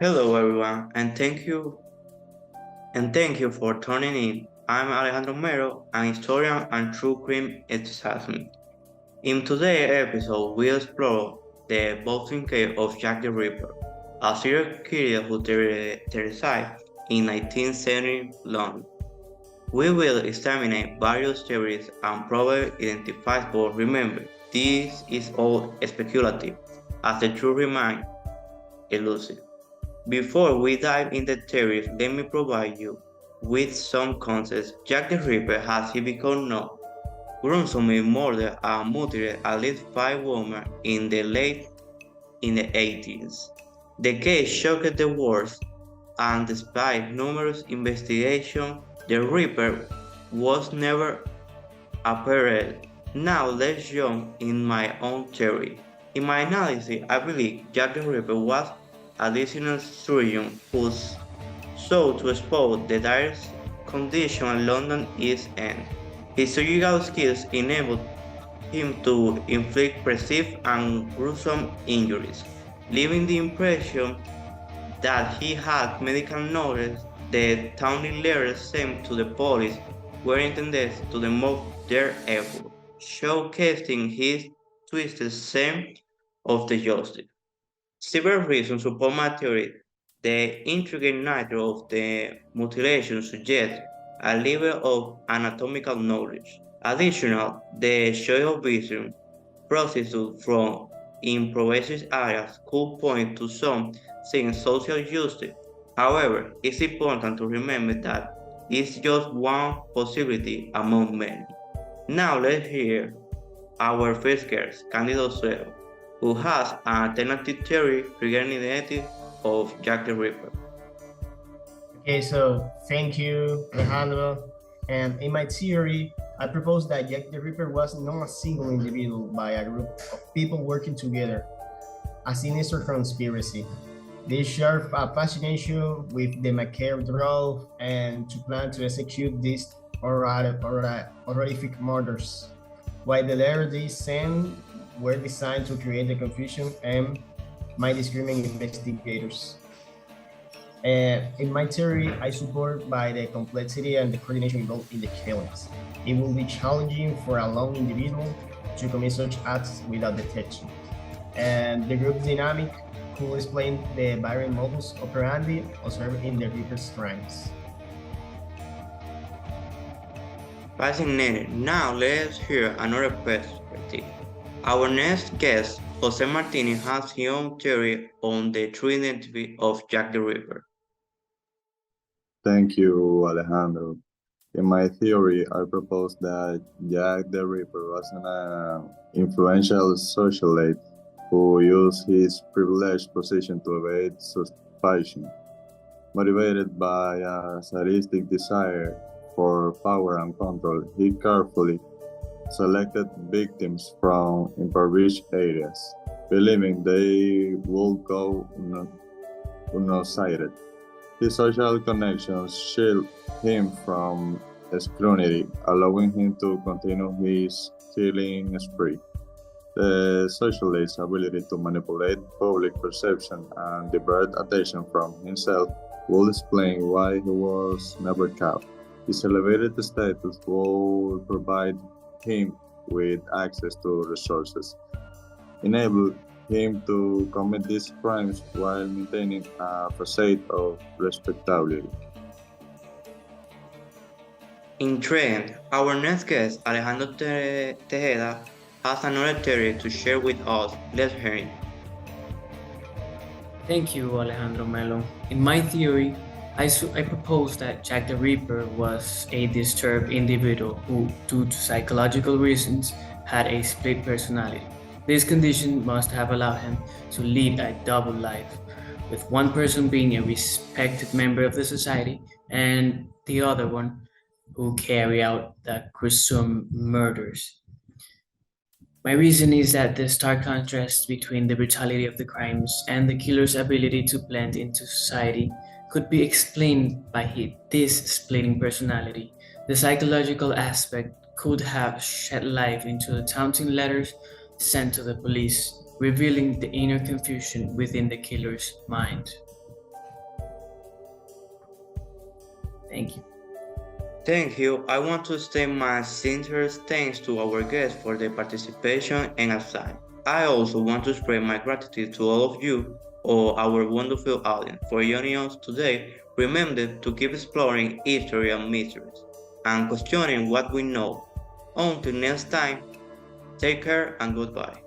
Hello everyone, and thank you for tuning in. I'm Alejandro Mero, an historian and true crime enthusiast. In today's episode, we explore the boxing case of Jack the Ripper, a serial killer who terrorized in 1970 London. We will examine various theories and probably identify, but remember, this is all speculative, as the truth remains elusive. Before we dive into theories, let me provide you with some context. Jack the Ripper, as he became known, gruesomely murdered and mutilated at least 5 women in the 80s. The case shocked the world, and despite numerous investigations, the Ripper was never apparent. Now let's jump in my own theory. In my analysis, I believe Jack the Ripper was a additional surgeon who sought to expose the dire condition at London East End. His surgical skills enabled him to inflict perceived and gruesome injuries, leaving the impression that he had medical knowledge. The tawny letters sent to the police were intended to demote their effort, showcasing his twisted sense of the justice. Several reasons support my theory. The intricate nature of the mutilation suggests a level of anatomical knowledge. Additionally, the choice of vision processes from improvised areas could point to some seeing social justice. However, it's important to remember that it's just one possibility among many. Now let's hear our first guest, Candido Suero, who has an alternative theory regarding the identity of Jack the Ripper. Okay, so thank you, Alejandro. And in my theory, I propose that Jack the Ripper was not a single individual, but a group of people working together, a sinister conspiracy. They share a fascination with the macabre drove and to plan to execute these horrific murders. While the letters they sent were designed to create the confusion and might discriminate investigators. In my theory, I support by the complexity and the coordination involved in the killings. It will be challenging for a lone individual to commit such acts without detection. And the group dynamic could explain the varying modus operandi observed in the Reaper's crimes. Fascinating. Now let's hear another perspective. Our next guest, Jose Martinez, has his own theory on the true identity of Jack the Ripper. Thank you, Alejandro. In my theory, I propose that Jack the Ripper was an influential socialite who used his privileged position to evade suspicion. Motivated by a sadistic desire for power and control, he carefully selected victims from impoverished areas, believing they would go unnoticed. His social connections shield him from scrutiny, allowing him to continue his killing spree. The socialist's ability to manipulate public perception and divert attention from himself will explain why he was never caught. His elevated status will provide him with access to resources, enable him to commit these crimes while maintaining a facade of respectability. In trend, our next guest, Alejandro Tejeda, has another theory to share with us. Let's hear it. Thank you, Alejandro Melo. In my theory, I propose that Jack the Ripper was a disturbed individual who, due to psychological reasons, had a split personality. This condition must have allowed him to lead a double life, with one person being a respected member of the society and the other one who carry out the gruesome murders. My reason is that the stark contrast between the brutality of the crimes and the killer's ability to blend into society could be explained by this splitting personality. The psychological aspect could have shed light into the taunting letters sent to the police, revealing the inner confusion within the killer's mind. Thank you. Thank you. I want to extend my sincerest thanks to our guests for their participation and advice. I also want to spread my gratitude to all of you, or our wonderful audience, for joining us today. Remember to keep exploring history and mysteries and questioning what we know. Until next time, take care and goodbye.